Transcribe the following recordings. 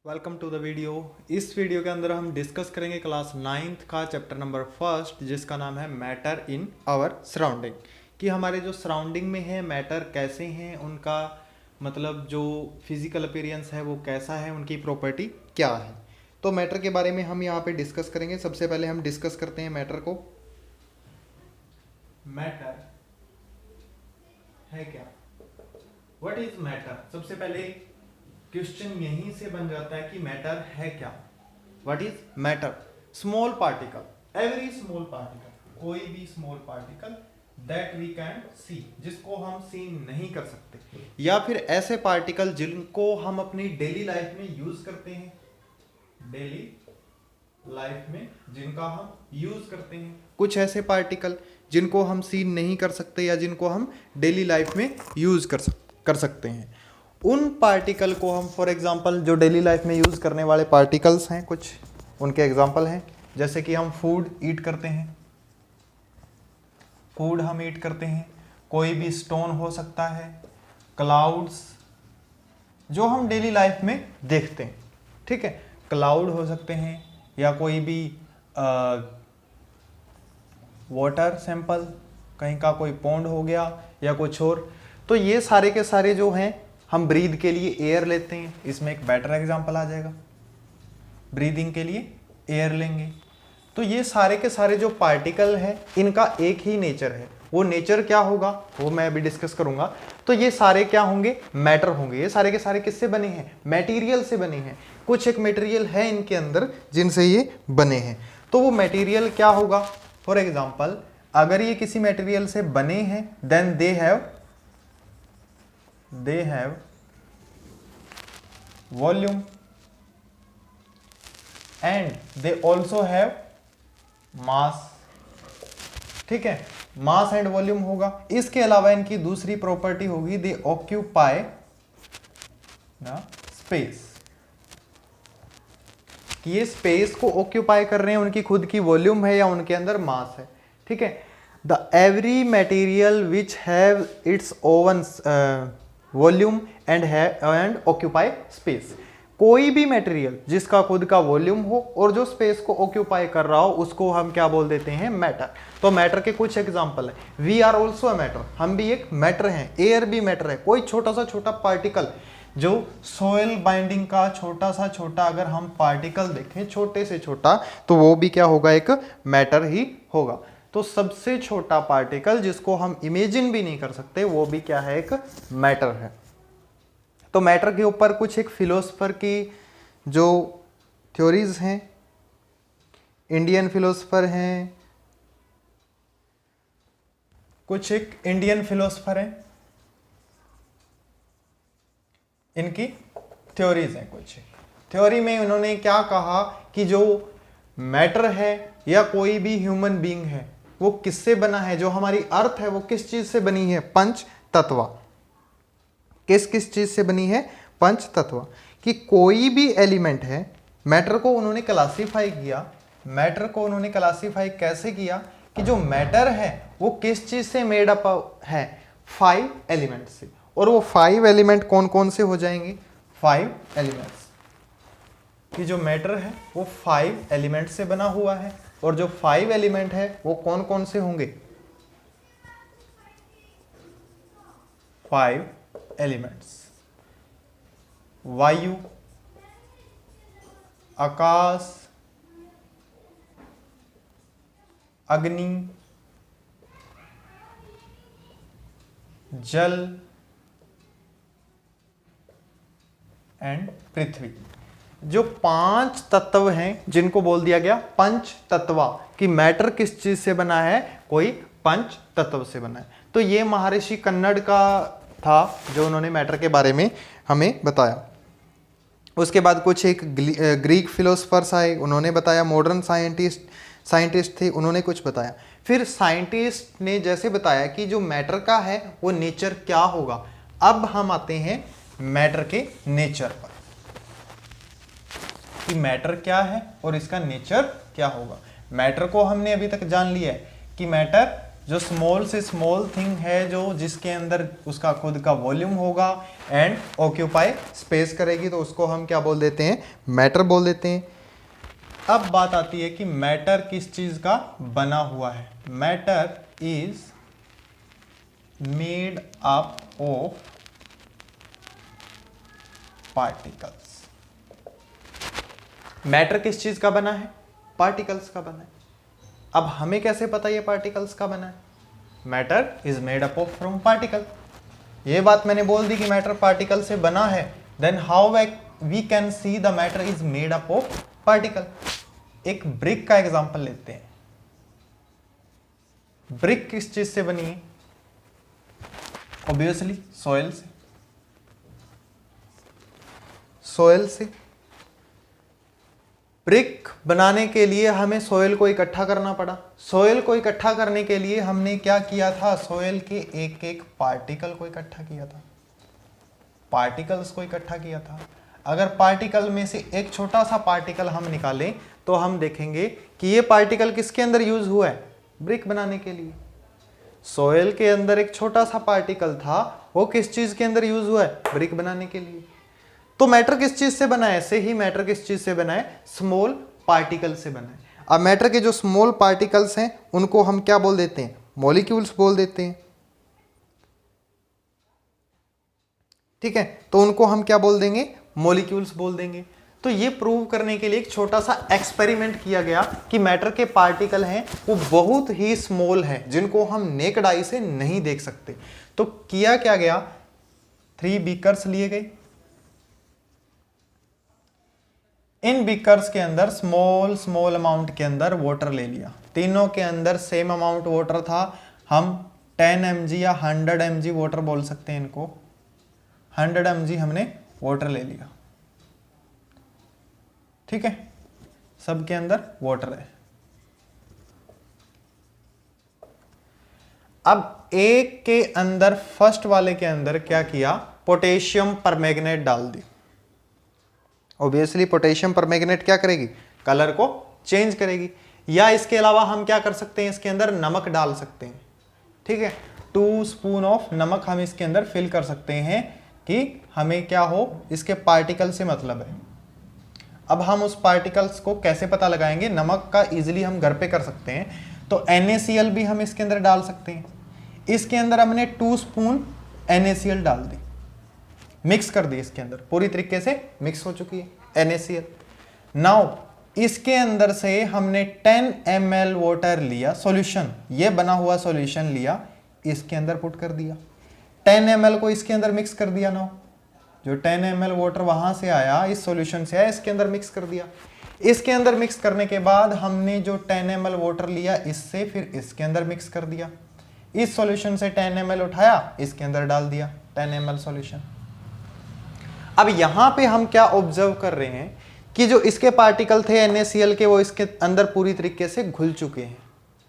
Welcome to the video. इस video के अंदर हम डिस्कस करेंगे क्लास 9th का चैप्टर नंबर 1 जिसका नाम है मैटर इन आवर सराउंडिंग। कि हमारे जो सराउंडिंग में है मैटर कैसे हैं, उनका मतलब जो फिजिकल अपीयरेंस है वो कैसा है, उनकी प्रॉपर्टी क्या है। तो मैटर के बारे में हम यहाँ पे डिस्कस करेंगे। सबसे पहले हम डिस्कस करते हैं मैटर को। मैटर है क्या, व्हाट इज मैटर। सबसे पहले क्वेश्चन यहीं से बन जाता है कि मैटर है क्या। What is matter? Small particle, every small particle, कोई भी small particle that we can see, जिसको हम सी नहीं कर सकते, या फिर ऐसे पार्टिकल जिनको हम अपनी डेली लाइफ में यूज करते हैं, डेली लाइफ में जिनका हम यूज करते हैं। कुछ ऐसे पार्टिकल जिनको हम सी नहीं कर सकते या जिनको हम डेली लाइफ में यूज कर सकते हैं, उन पार्टिकल को हम फॉर एग्जांपल जो डेली लाइफ में यूज़ करने वाले पार्टिकल्स हैं, कुछ उनके एग्जांपल हैं। जैसे कि हम फूड ईट करते हैं, फूड हम ईट करते हैं। कोई भी स्टोन हो सकता है, क्लाउड्स जो हम डेली लाइफ में देखते हैं, ठीक है, क्लाउड हो सकते हैं, या कोई भी वाटर सैंपल, कहीं का कोई पॉन्ड हो गया या कुछ और। तो ये सारे के सारे जो हैं, हम ब्रीद के लिए एयर लेते हैं, इसमें एक बेटर एग्जांपल आ जाएगा। ब्रीदिंग के लिए एयर लेंगे। तो ये सारे के सारे जो पार्टिकल हैं, इनका एक ही नेचर है। वो नेचर क्या होगा वो मैं अभी डिस्कस करूंगा। तो ये सारे क्या होंगे? मैटर होंगे। ये सारे के सारे किससे बने हैं? मटेरियल से बने हैं। कुछ एक मटेरियल है इनके अंदर जिनसे ये बने हैं। तो वो मटेरियल क्या होगा? फॉर एग्जाम्पल अगर ये किसी मटेरियल से बने हैं, then they have volume and they also have mass, ठीक है, मास एंड वॉल्यूम होगा। इसके अलावा इनकी दूसरी प्रॉपर्टी होगी दे ऑक्यूपाई द स्पेस, कि ये स्पेस को ऑक्यूपाई कर रहे हैं, उनकी खुद की वॉल्यूम है या उनके अंदर मास है, ठीक है। The every material which have it's oven volume and occupy space, कोई भी मटेरियल जिसका खुद का वॉल्यूम हो और जो स्पेस को ऑक्यूपाई कर रहा हो, उसको हम क्या बोल देते हैं? मैटर। तो मैटर के कुछ एग्जांपल है। We are also a matter, हम भी एक मैटर हैं। एयर भी मैटर है। कोई छोटा सा छोटा पार्टिकल जो सोयल बाइंडिंग का छोटा सा छोटा अगर हम पार्टिकल देखें, छोटे से छोटा, तो वो भी क्या होगा? एक मैटर ही होगा। तो सबसे छोटा पार्टिकल जिसको हम इमेजिन भी नहीं कर सकते, वो भी क्या है? एक मैटर है। तो मैटर के ऊपर कुछ एक फिलोसफर की जो थ्योरीज हैं, इंडियन फिलोसफर हैं, कुछ एक इंडियन फिलोसफर हैं, इनकी थ्योरीज हैं। कुछ थ्योरी में उन्होंने क्या कहा कि जो मैटर है या कोई भी ह्यूमन बीइंग है, वो किससे बना है? जो हमारी अर्थ है वो किस चीज से बनी है? पंच तत्व। किस चीज से बनी है? पंच तत्व। कि कोई भी एलिमेंट है, मैटर को उन्होंने क्लासिफाई किया। मैटर को उन्होंने क्लासिफाई कैसे किया? कि जो मैटर है वो किस चीज से मेड अप है? 5 एलिमेंट से। और वो 5 एलिमेंट कौन कौन से हो जाएंगे? 5 एलिमेंट्स। कि जो मैटर है वो 5 एलिमेंट से बना हुआ है। और जो 5 एलिमेंट है वो कौन कौन से होंगे? 5 एलिमेंट्स। वायु, आकाश, अग्नि, जल एंड पृथ्वी। जो 5 तत्व हैं जिनको बोल दिया गया पंच तत्व, कि मैटर किस चीज से बना है? कोई पंच तत्व से बना है। तो ये महर्षि कन्नड़ का था जो उन्होंने मैटर के बारे में हमें बताया। उसके बाद कुछ एक ग्रीक फिलोसफर्स आए, उन्होंने बताया। मॉडर्न साइंटिस्ट थे, उन्होंने कुछ बताया। फिर साइंटिस्ट ने जैसे बताया कि जो मैटर का है वो नेचर क्या होगा। अब हम आते हैं मैटर के नेचर पर, कि मैटर क्या है और इसका नेचर क्या होगा। मैटर को हमने अभी तक जान लिया है कि मैटर जो स्मॉल से स्मॉल थिंग है, जो जिसके अंदर उसका खुद का वॉल्यूम होगा एंड ऑक्यूपाई स्पेस करेगी, तो उसको हम क्या बोल देते हैं, मैटर बोल देते हैं। अब बात आती है कि मैटर किस चीज का बना हुआ है। Matter is made up of particles. Matter किस चीज का बना है, पार्टिकल्स का बना है। अब हमें कैसे पता ये पार्टिकल्स का बना है, matter is made up of from particle. ये बात मैंने बोल दी कि मैटर पार्टिकल से बना है, then how we can see the matter is made up of particle. एक ब्रिक का एग्जांपल लेते हैं। ब्रिक किस चीज से बनी है, ऑब्वियसली सॉइल से। सॉइल से ब्रिक बनाने के लिए हमें सॉइल को इकट्ठा करना पड़ा। सॉइल को इकट्ठा करने के लिए हमने क्या किया था, सॉइल के एक एक पार्टिकल को इकट्ठा किया था, पार्टिकल्स को इकट्ठा किया था। अगर पार्टिकल में से एक छोटा सा पार्टिकल हम निकालें तो हम देखेंगे कि ये पार्टिकल किसके अंदर यूज हुआ है, ब्रिक बनाने के लिए। सॉइल के अंदर एक छोटा सा पार्टिकल था, वो किस चीज के अंदर यूज हुआ है, ब्रिक बनाने के लिए। तो मैटर किस चीज से बना है, ऐसे ही मैटर किस चीज से बना है, स्मॉल पार्टिकल से बना है। अब मैटर के जो स्मॉल पार्टिकल्स हैं उनको हम क्या बोल देते हैं, मॉलिक्यूल्स बोल देते हैं। ठीक है, तो उनको हम क्या बोल देंगे, मॉलिक्यूल्स बोल देंगे। तो ये प्रूव करने के लिए एक छोटा सा एक्सपेरिमेंट किया गया कि मैटर के पार्टिकल हैं वो बहुत ही स्मॉल हैं, जिनको हम नेकेड आई से नहीं देख सकते। तो किया क्या गया, 3 बीकर्स लिए गए। इन बीकर्स के अंदर स्मॉल अमाउंट के अंदर वाटर ले लिया। तीनों के अंदर सेम अमाउंट वाटर था। हम 10 mg या 100 mg वाटर बोल सकते हैं इनको। 100 mg हमने वाटर ले लिया। ठीक है, सबके अंदर वाटर है। अब एक के अंदर, फर्स्ट वाले के अंदर क्या किया, पोटेशियम परमैंगनेट डाल दी। ऑब्वियसली पोटेशियम परमैंगनेट क्या करेगी, कलर को चेंज करेगी। या इसके अलावा हम क्या कर सकते हैं, इसके अंदर नमक डाल सकते हैं। ठीक है, 2 स्पून ऑफ नमक हम इसके अंदर फिल कर सकते हैं कि हमें क्या हो, इसके पार्टिकल से मतलब है। अब हम उस पार्टिकल्स को कैसे पता लगाएंगे, नमक का इजीली हम घर पे कर सकते हैं। तो NaCl भी हम इसके अंदर डाल सकते हैं। इसके अंदर हमने 2 स्पून NaCl डाल दी, मिक्स कर दी, इसके अंदर पूरी तरीके से मिक्स हो चुकी है NaCl। नाउ इसके अंदर से हमने 10 ml वाटर लिया, सॉल्यूशन, ये बना हुआ सॉल्यूशन लिया, इसके अंदर पुट कर दिया। 10 ml को इसके अंदर मिक्स कर दिया। नाउ जो 10 ml वाटर वहां से आया, इस सॉल्यूशन से आया, इसके अंदर मिक्स कर दिया। इसके अंदर मिक्स करने के बाद हमने जो 10 ml वाटर लिया, इससे फिर इसके अंदर मिक्स कर दिया। इस सॉल्यूशन से 10 ml उठाया, इसके अंदर डाल दिया 10 ml सॉल्यूशन। अब यहां पे हम क्या ऑब्जर्व कर रहे हैं कि जो इसके पार्टिकल थे NaCl के, वो इसके अंदर पूरी तरीके से घुल चुके हैं।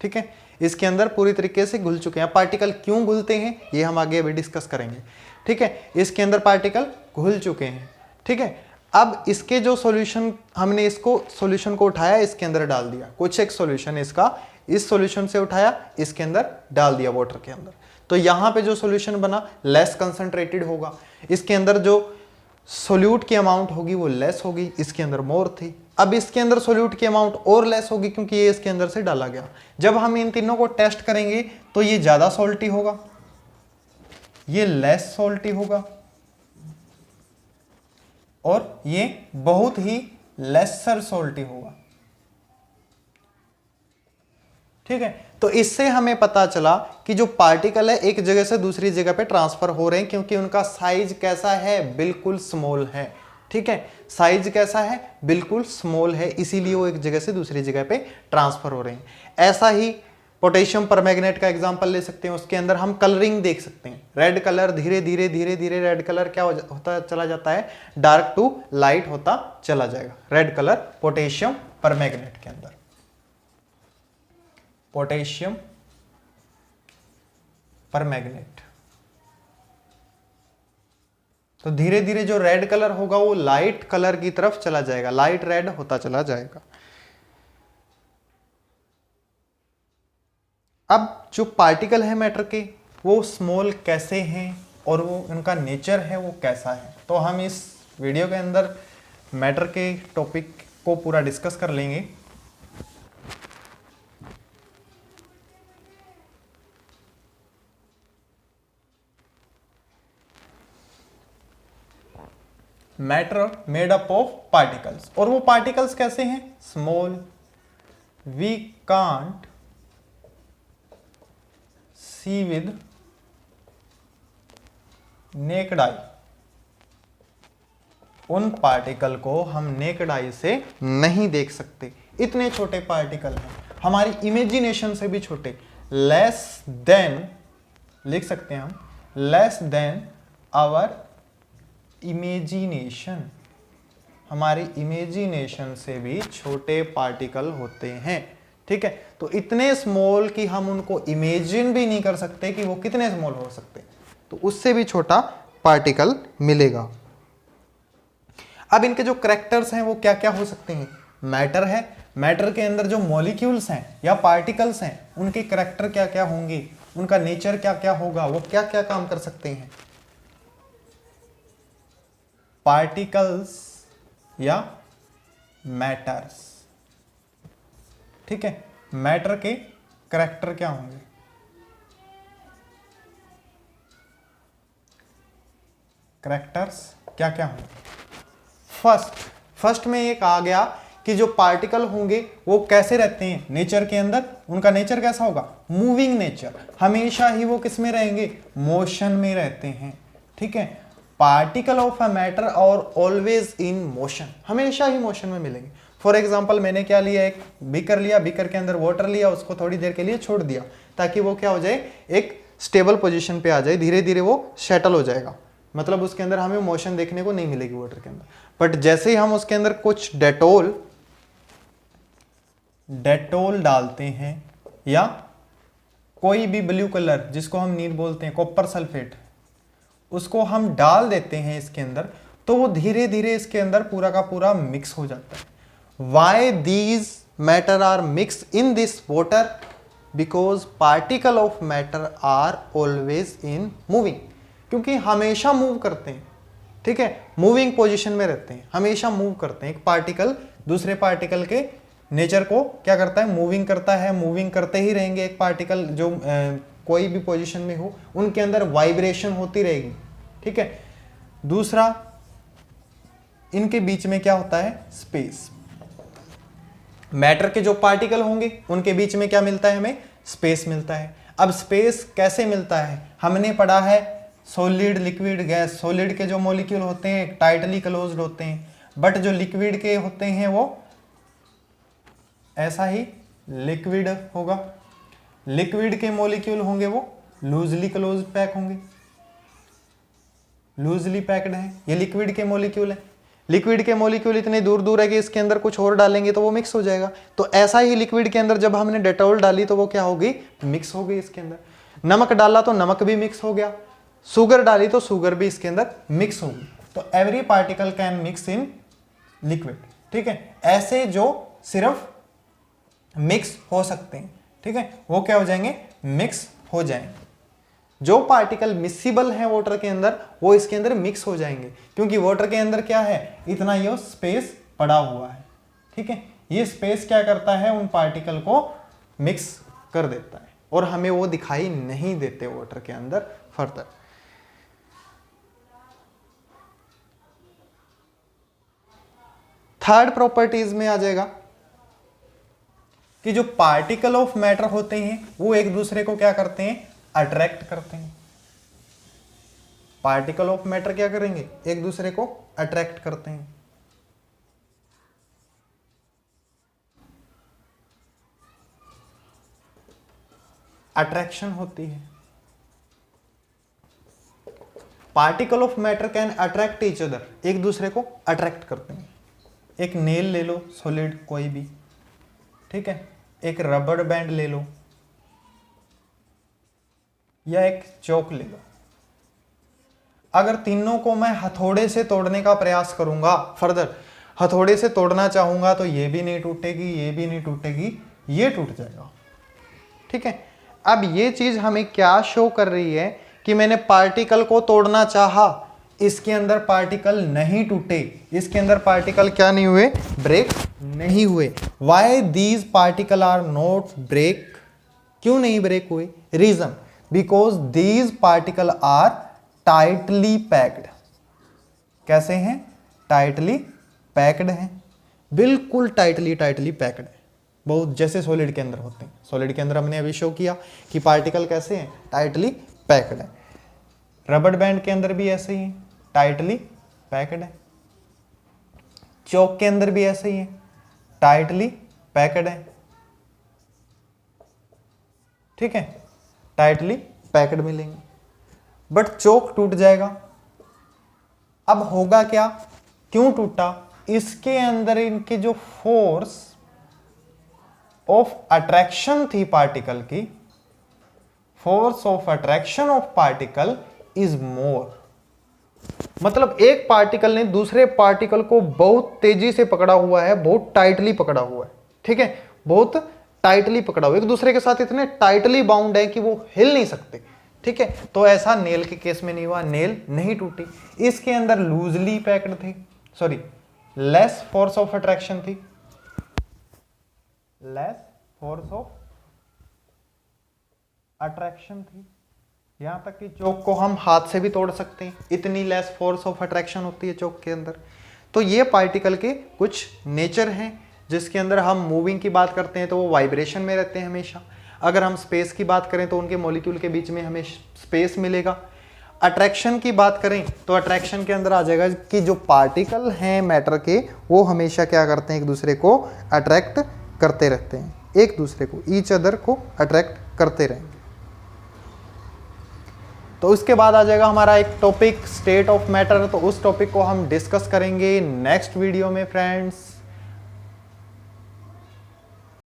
ठीक है, इसके अंदर पूरी तरीके से घुल चुके हैं। पार्टिकल क्यों घुलते हैं ये हम आगे अभी डिस्कस करेंगे। ठीक है, इसके अंदर पार्टिकल घुल चुके हैं। ठीक है, अब इसके जो सॉल्यूशन, हमने इसको सॉल्यूशन को उठाया, इसके अंदर डाल दिया। कुछ एक सॉल्यूशन इसका इस सॉल्यूशन से उठाया, इसके अंदर डाल दिया वाटर के अंदर। तो यहां पे जो सॉल्यूशन बना लेस कंसंट्रेटेड होगा। इसके अंदर जो सोल्यूट की अमाउंट होगी वो लेस होगी, इसके अंदर मोर थी। अब इसके अंदर सोल्यूट की अमाउंट और लेस होगी क्योंकि ये इसके अंदर से डाला गया। जब हम इन तीनों को टेस्ट करेंगे तो ये ज्यादा सॉल्टी होगा, ये लेस सॉल्टी होगा, और ये बहुत ही लेसर सॉल्टी होगा। ठीक है, तो इससे हमें पता चला कि जो पार्टिकल है एक जगह से दूसरी जगह पे ट्रांसफर हो रहे हैं, क्योंकि उनका साइज कैसा है, बिल्कुल स्मॉल है। ठीक है, साइज कैसा है, बिल्कुल स्मॉल है, इसीलिए वो एक जगह से दूसरी जगह पे ट्रांसफर हो रहे हैं। ऐसा ही पोटेशियम परमैंगनेट का एग्जांपल ले सकते हैं। उसके अंदर हम कलरिंग देख सकते हैं। रेड कलर धीरे धीरे धीरे धीरे रेड कलर क्या होता चला जाता है, डार्क टू लाइट होता चला जाएगा। रेड कलर पोटेशियम परमैंगनेट के अंदर, पोटेशियम परमैंगनेट। तो धीरे धीरे जो रेड कलर होगा वो लाइट कलर की तरफ चला जाएगा, लाइट रेड होता चला जाएगा। अब जो पार्टिकल है मैटर के वो स्मॉल कैसे हैं और वो उनका नेचर है वो कैसा है, तो हम इस वीडियो के अंदर मैटर के टॉपिक को पूरा डिस्कस कर लेंगे। Matter made up of particles, और वो पार्टिकल्स कैसे हैं, small, we can't see with naked eye, उन पार्टिकल को हम नेकेड आई से नहीं देख सकते, इतने छोटे पार्टिकल हैं, हमारी इमेजिनेशन से भी छोटे, लेस देन, लिख सकते हैं हम, लेस देन आवर इमेजिनेशन, हमारी इमेजिनेशन से भी छोटे पार्टिकल होते हैं। ठीक है, तो इतने स्मॉल कि हम उनको इमेजिन भी नहीं कर सकते कि वो कितने स्मॉल हो सकते, तो उससे भी छोटा पार्टिकल मिलेगा। अब इनके जो करैक्टर्स हैं वो क्या क्या हो सकते हैं, मैटर है, मैटर के अंदर जो मॉलिक्यूल्स हैं या पार्टिकल्स हैं उनके करैक्टर क्या क्या होंगे, उनका नेचर क्या क्या होगा, वो क्या क्या काम कर सकते हैं। पार्टिकल्स या मैटर्स, ठीक है, मैटर के करैक्टर क्या होंगे, करैक्टर्स क्या क्या होंगे। फर्स्ट में एक आ गया कि जो पार्टिकल होंगे वो कैसे रहते हैं नेचर के अंदर, उनका नेचर कैसा होगा, मूविंग नेचर, हमेशा ही वो किस में रहेंगे, मोशन में रहते हैं। ठीक है, पार्टिकल ऑफ अ मैटर और ऑलवेज इन मोशन, हमेशा ही मोशन में मिलेंगे। फॉर एग्जाम्पल मैंने क्या लिया, एक बीकर लिया, बीकर के अंदर वाटर लिया, उसको थोड़ी देर के लिए छोड़ दिया ताकि वो क्या हो जाए, एक स्टेबल पोजीशन पे आ जाए, धीरे धीरे वो सेटल हो जाएगा, मतलब उसके अंदर हमें मोशन देखने को नहीं मिलेगी वाटर के अंदर। बट जैसे ही हम उसके अंदर कुछ डेटोल डालते हैं या कोई भी ब्लू कलर जिसको हम नील बोलते हैं, कॉपर सल्फेट, उसको हम डाल देते हैं इसके अंदर, तो वो धीरे धीरे इसके अंदर पूरा का पूरा मिक्स हो जाता है। Why these matter are mix in this water, because particle of matter are always in moving, क्योंकि हमेशा मूव करते हैं। ठीक है, मूविंग पोजीशन में रहते हैं, हमेशा मूव करते हैं। एक पार्टिकल दूसरे पार्टिकल के नेचर को क्या करता है, मूविंग करता है, मूविंग करते ही रहेंगे। एक पार्टिकल जो कोई भी पोजीशन में हो उनके अंदर वाइब्रेशन होती रहेगी। ठीक है, दूसरा इनके बीच में क्या होता है, स्पेस। मैटर के जो पार्टिकल होंगे उनके बीच में क्या मिलता है, हमें स्पेस मिलता है। अब स्पेस कैसे मिलता है, हमने पढ़ा है सॉलिड, लिक्विड, गैस। सॉलिड के जो मॉलिक्यूल होते हैं टाइटली क्लोज्ड होते हैं, बट जो लिक्विड के होते हैं वो ऐसा ही लिक्विड होगा। लिक्विड के मॉलिक्यूल होंगे वो लूजली क्लोज्ड पैक होंगे, लूजली पैक्ड है, ये लिक्विड के मॉलिक्यूल है। लिक्विड के मॉलिक्यूल इतने दूर दूर है कि इसके अंदर कुछ और डालेंगे तो वो मिक्स हो जाएगा। तो ऐसा ही लिक्विड के अंदर जब हमने डेटॉल डाली तो वो क्या होगी, मिक्स हो गई इसके अंदर। नमक डाला तो नमक भी मिक्स हो गया, शुगर डाली तो शुगर भी इसके अंदर मिक्स होगी। तो every particle can mix in liquid. ठीक है, ऐसे जो सिर्फ मिक्स हो सकते हैं, ठीक है, वो क्या हो जाएंगे, मिक्स हो जाएंगे। जो पार्टिकल मिसिबल है वाटर के अंदर वो इसके अंदर मिक्स हो जाएंगे, क्योंकि वाटर के अंदर क्या है, इतना ये स्पेस पड़ा हुआ है। ठीक है, ये स्पेस क्या करता है, उन पार्टिकल को मिक्स कर देता है और हमें वो दिखाई नहीं देते वाटर के अंदर फर्दर। थर्ड प्रॉपर्टीज में आ जाएगा कि जो पार्टिकल ऑफ मैटर होते हैं वो एक दूसरे को क्या करते हैं, अट्रैक्ट करते हैं। पार्टिकल ऑफ मैटर क्या करेंगे, एक दूसरे को अट्रैक्ट करते हैं। अट्रैक्शन होती है। Particle of matter can attract each other, एक दूसरे को अट्रैक्ट करते हैं। एक नेल ले लो, सॉलिड कोई भी, ठीक है, एक रबड़ बैंड ले लो या एक चौक ले लो। अगर तीनों को मैं हथौड़े से तोड़ने का प्रयास करूंगा, फर्दर हथौड़े से तोड़ना चाहूंगा तो ये भी नहीं टूटेगी, ये भी नहीं टूटेगी, ये टूट जाएगा। ठीक है, अब ये चीज हमें क्या शो कर रही है कि मैंने पार्टिकल को तोड़ना चाहा, इसके अंदर पार्टिकल नहीं टूटे, इसके अंदर पार्टिकल क्या नहीं हुए, ब्रेक नहीं हुए। Why these particle are not break, क्यों नहीं ब्रेक हुए? Reason, because these particle are tightly packed. कैसे हैं? टाइटली पैक्ड हैं, बिल्कुल टाइटली पैक्ड है, बहुत जैसे सॉलिड के अंदर होते हैं। सॉलिड के अंदर हमने अभी शो किया कि पार्टिकल कैसे हैं, टाइटली पैक्ड है। रबर बैंड के अंदर भी ऐसे ही है, टाइटली पैक्ड है। चौक के अंदर भी ऐसे ही है, टाइटली पैक्ड है। ठीक है, टाइटली पैक्ड मिलेंगे। बट चौक टूट जाएगा। अब होगा क्या, क्यों टूटा? इसके अंदर इनकी जो फोर्स ऑफ अट्रैक्शन थी पार्टिकल की, force of attraction of particle is more. मतलब एक पार्टिकल ने दूसरे पार्टिकल को बहुत तेजी से पकड़ा हुआ है, बहुत टाइटली पकड़ा हुआ है। ठीक है, बहुत टाइटली पकड़ा हुआ है, एक दूसरे के साथ इतने टाइटली बाउंड है कि वो हिल नहीं सकते। ठीक है, तो ऐसा नेल के केस में नहीं हुआ, नेल नहीं टूटी। इसके अंदर लूजली पैक्ड थी, sorry less force of attraction थी, लेस फोर्स ऑफ अट्रैक्शन थी। यहां तक कि चौक को हम हाथ से भी तोड़ सकते हैं, इतनी लेस फोर्स ऑफ अट्रैक्शन होती है चौक के अंदर। तो ये पार्टिकल के कुछ नेचर हैं, जिसके अंदर हम मूविंग की बात करते हैं तो वो वाइब्रेशन में रहते हैं हमेशा। अगर हम स्पेस की बात करें तो उनके मॉलिक्यूल के बीच में हमें स्पेस मिलेगा। अट्रैक्शन की बात करें तो अट्रैक्शन के अंदर आ जाएगा कि जो पार्टिकल हैं मैटर के, वो हमेशा क्या करते हैं, एक दूसरे को अट्रैक्ट करते रहते हैं, एक दूसरे को, ईच अदर को अट्रैक्ट करते रहेंगे। तो उसके बाद आ जाएगा हमारा एक टॉपिक, स्टेट ऑफ मैटर। तो उस टॉपिक को हम डिस्कस करेंगे नेक्स्ट वीडियो में फ्रेंड्स।